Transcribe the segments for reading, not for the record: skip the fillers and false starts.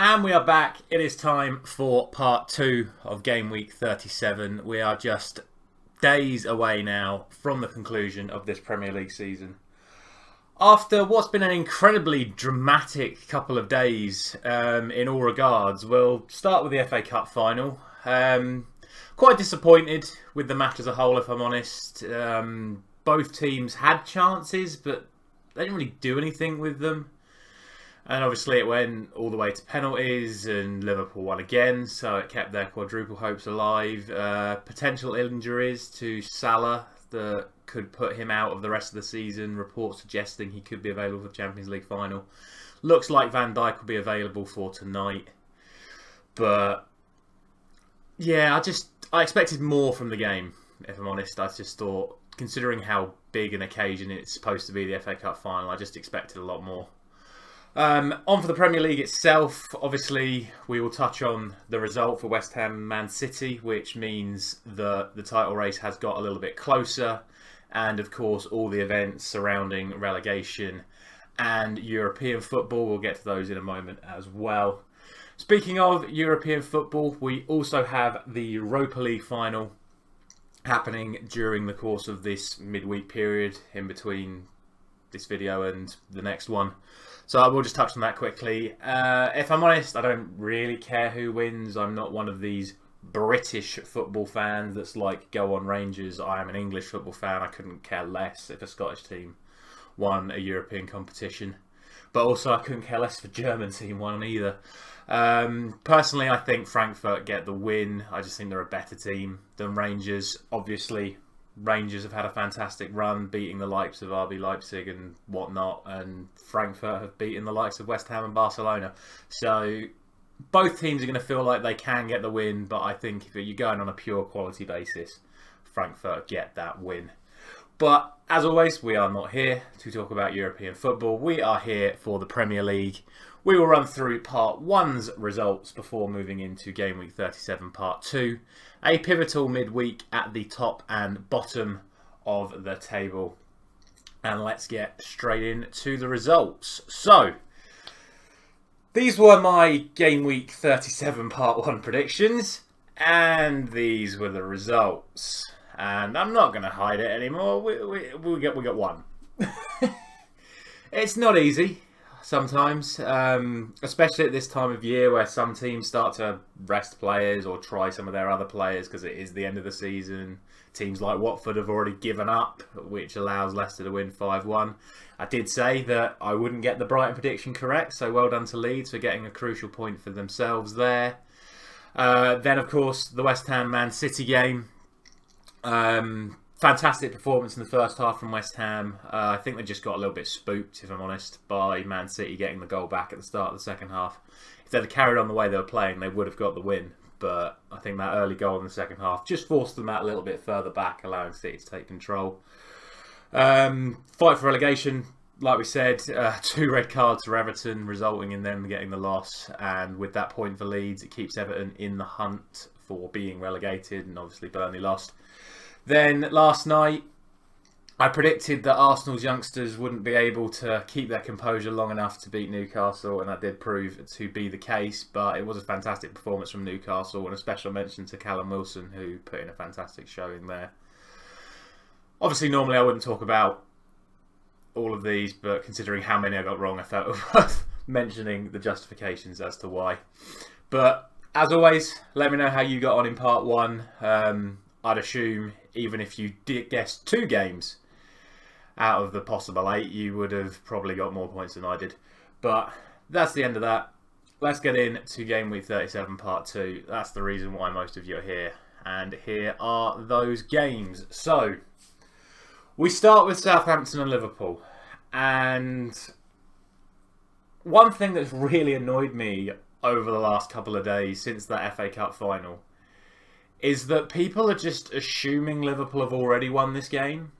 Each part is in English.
And we are back. It is time for part 2 of Game Week 37. We are just days away now from the conclusion of this Premier League season. After what's been an incredibly dramatic couple of days in all regards, we'll start with the FA Cup final. Quite disappointed with the match as a whole, if I'm honest. Both teams had chances, but they didn't really do anything with them. And obviously it went all the way to penalties and Liverpool won again, so it kept their quadruple hopes alive. Potential injuries to Salah that could put him out of the rest of the season. Reports suggesting he could be available for the Champions League final. Looks like Van Dijk will be available for tonight. But yeah, I expected more from the game, if I'm honest. I just thought, considering how big an occasion it's supposed to be, the FA Cup final, I just expected a lot more. On for the Premier League itself, obviously we will touch on the result for West Ham and Man City, which means that the title race has got a little bit closer, and of course all the events surrounding relegation and European football. We'll get to those in a moment as well. Speaking of European football, we also have the Europa League final happening during the course of this midweek period in between this video and the next one. So I will just touch on that quickly. If I'm honest, I don't really care who wins. I'm not one of these British football fans that's like, go on Rangers. I am an English football fan. I couldn't care less if a Scottish team won a European competition. But also I couldn't care less if a German team won either. Personally, I think Frankfurt get the win. I just think they're a better team than Rangers. Obviously, Rangers have had a fantastic run, beating the likes of RB Leipzig and whatnot, and Frankfurt have beaten the likes of West Ham and Barcelona. So both teams are going to feel like they can get the win, but I think if you're going on a pure quality basis, Frankfurt get that win. But as always, we are not here to talk about European football. We are here for the Premier League. We will run through Part 1's results before moving into Game Week 37 Part 2. A pivotal midweek at the top and bottom of the table. And let's get straight into the results. So, these were my Game Week 37 Part 1 predictions. And these were the results. And I'm not going to hide it anymore. We got one. It's not easy sometimes, especially at this time of year where some teams start to rest players or try some of their other players because it is the end of the season. Teams like Watford have already given up, which allows Leicester to win 5-1. I did say that I wouldn't get the Brighton prediction correct, so well done to Leeds for getting a crucial point for themselves there. Then, of course, the West Ham Man City game. Fantastic performance in the first half from West Ham. I think they just got a little bit spooked, if I'm honest, by Man City getting the goal back at the start of the second half. If they'd carried on the way they were playing, they would have got the win. But I think that early goal in the second half just forced them out a little bit further back, allowing City to take control. Fight for relegation, like we said, 2 red cards for Everton, resulting in them getting the loss. And with that point for Leeds, it keeps Everton in the hunt for being relegated, and obviously Burnley lost. Then last night, I predicted that Arsenal's youngsters wouldn't be able to keep their composure long enough to beat Newcastle, and that did prove to be the case. But it was a fantastic performance from Newcastle, and a special mention to Callum Wilson, who put in a fantastic showing there. Obviously, normally I wouldn't talk about all of these, but considering how many I got wrong, I felt it was worth mentioning the justifications as to why. But as always, let me know how you got on in Part 1. I'd assume even if you did guess 2 games out of the possible 8, you would have probably got more points than I did. But that's the end of that. Let's get into Game Week 37 Part 2. That's the reason why most of you are here. And here are those games. So, we start with Southampton and Liverpool. And one thing that's really annoyed me over the last couple of days since that FA Cup final is that people are just assuming Liverpool have already won this game.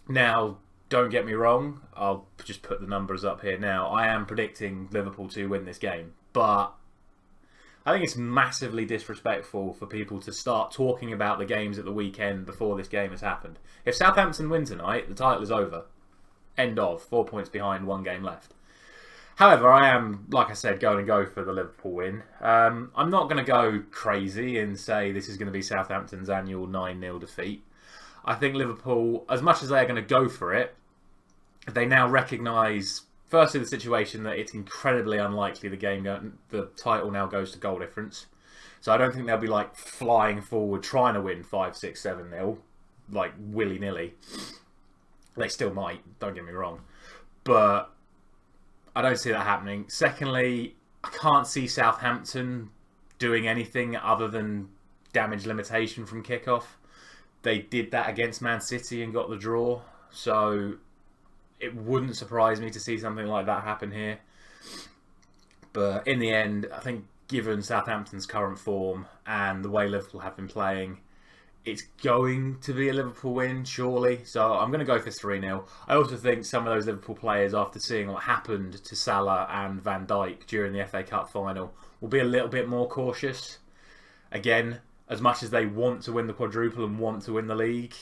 Now, don't get me wrong, I'll just put the numbers up here now. I am predicting Liverpool to win this game, but I think it's massively disrespectful for people to start talking about the games at the weekend before this game has happened. If Southampton win tonight, the title is over. End of. 4 points behind, 1 game left. However, I am, like I said, going to go for the Liverpool win. I'm not going to go crazy and say this is going to be Southampton's annual 9-0 defeat. I think Liverpool, as much as they're going to go for it, they now recognise, firstly, the situation that it's incredibly unlikely the title now goes to goal difference. So I don't think they'll be like flying forward trying to win 5-6, 7-0, like willy-nilly. They still might, don't get me wrong. But I don't see that happening. Secondly, I can't see Southampton doing anything other than damage limitation from kickoff. They did that against Man City and got the draw. So it wouldn't surprise me to see something like that happen here. But in the end, I think given Southampton's current form and the way Liverpool have been playing, it's going to be a Liverpool win, surely. So I'm going to go for 3-0. I also think some of those Liverpool players, after seeing what happened to Salah and Van Dijk during the FA Cup final, will be a little bit more cautious. Again, as much as they want to win the quadruple and want to win the league,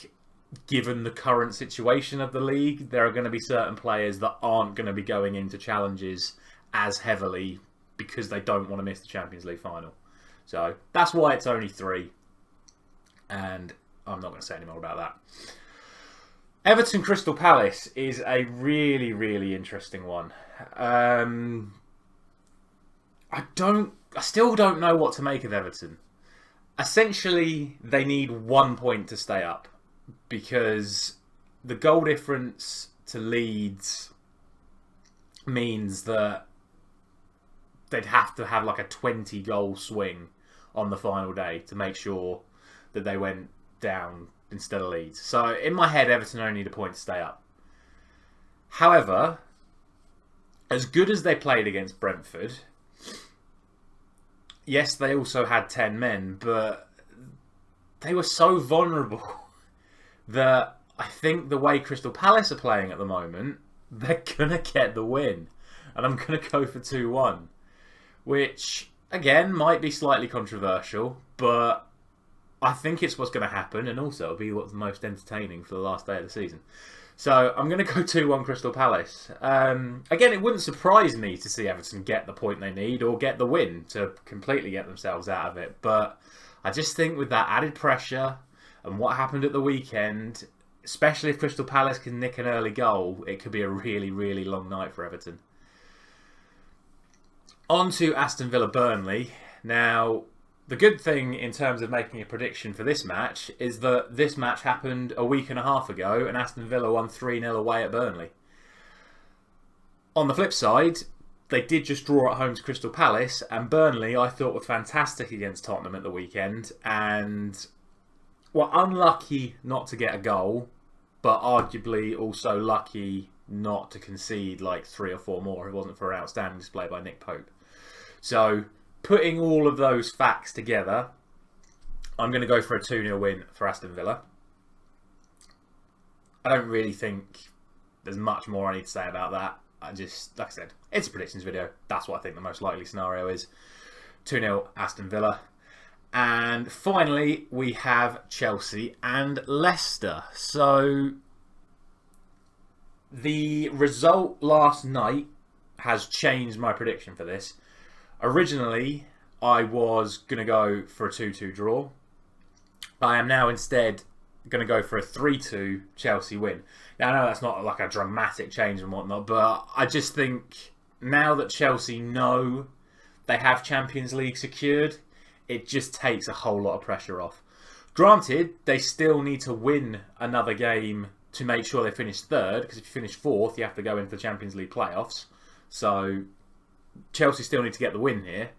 given the current situation of the league, there are going to be certain players that aren't going to be going into challenges as heavily because they don't want to miss the Champions League final. So that's why it's only 3. And I'm not going to say any more about that. Everton Crystal Palace is a really, really interesting one. I still don't know what to make of Everton. Essentially, they need 1 point to stay up because the goal difference to Leeds means that they'd have to have like a 20 goal swing on the final day to make sure that they went down instead of Leeds. So in my head, Everton only need a point to stay up. However, as good as they played against Brentford, yes, they also had 10 men, but they were so vulnerable that I think the way Crystal Palace are playing at the moment, they're going to get the win. And I'm going to go for 2-1. Which, again, might be slightly controversial, but I think it's what's going to happen, and also it'll be what's most entertaining for the last day of the season. So I'm going to go 2-1 Crystal Palace. Again, it wouldn't surprise me to see Everton get the point they need or get the win to completely get themselves out of it. But I just think with that added pressure and what happened at the weekend, especially if Crystal Palace can nick an early goal, it could be a really, really long night for Everton. On to Aston Villa Burnley. Now, the good thing in terms of making a prediction for this match is that this match happened a week and a half ago and Aston Villa won 3-0 away at Burnley. On the flip side, they did just draw at home to Crystal Palace, and Burnley I thought were fantastic against Tottenham at the weekend and were unlucky not to get a goal, but arguably also lucky not to concede like 3 or 4 more if it wasn't for an outstanding display by Nick Pope. So, putting all of those facts together, I'm going to go for a 2-0 win for Aston Villa. I don't really think there's much more I need to say about that. Like I said, it's a predictions video. That's what I think the most likely scenario is. 2-0 Aston Villa. And finally, we have Chelsea and Leicester. So, the result last night has changed my prediction for this. Originally, I was going to go for a 2-2 draw. I am now instead going to go for a 3-2 Chelsea win. Now, I know that's not like a dramatic change and whatnot, but I just think now that Chelsea know they have Champions League secured, it just takes a whole lot of pressure off. Granted, they still need to win another game to make sure they finish third, because if you finish fourth, you have to go into the Champions League playoffs. So Chelsea still need to get the win here.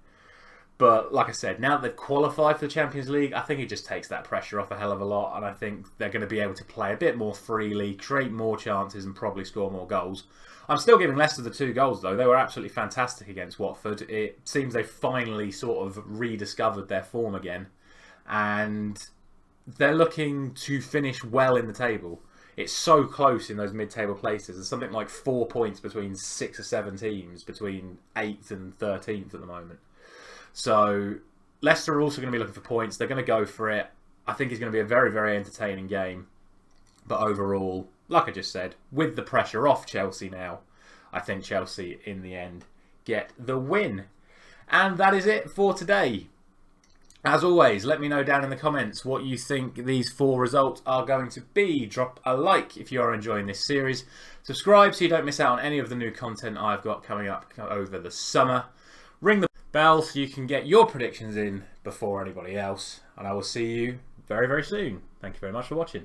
But like I said, now that they've qualified for the Champions League, I think it just takes that pressure off a hell of a lot. And I think they're going to be able to play a bit more freely, create more chances and probably score more goals. I'm still giving Leicester the 2 goals though. They were absolutely fantastic against Watford. It seems they've finally sort of rediscovered their form again. And they're looking to finish well in the table. It's so close in those mid-table places. There's something like 4 points between 6 or 7 teams, between 8th and 13th at the moment. So Leicester are also going to be looking for points. They're going to go for it. I think it's going to be a very, very entertaining game. But overall, like I just said, with the pressure off Chelsea now, I think Chelsea, in the end, get the win. And that is it for today. As always, let me know down in the comments what you think these 4 results are going to be. Drop a like if you are enjoying this series. Subscribe so you don't miss out on any of the new content I've got coming up over the summer. Ring the bell so you can get your predictions in before anybody else. And I will see you very, very soon. Thank you very much for watching.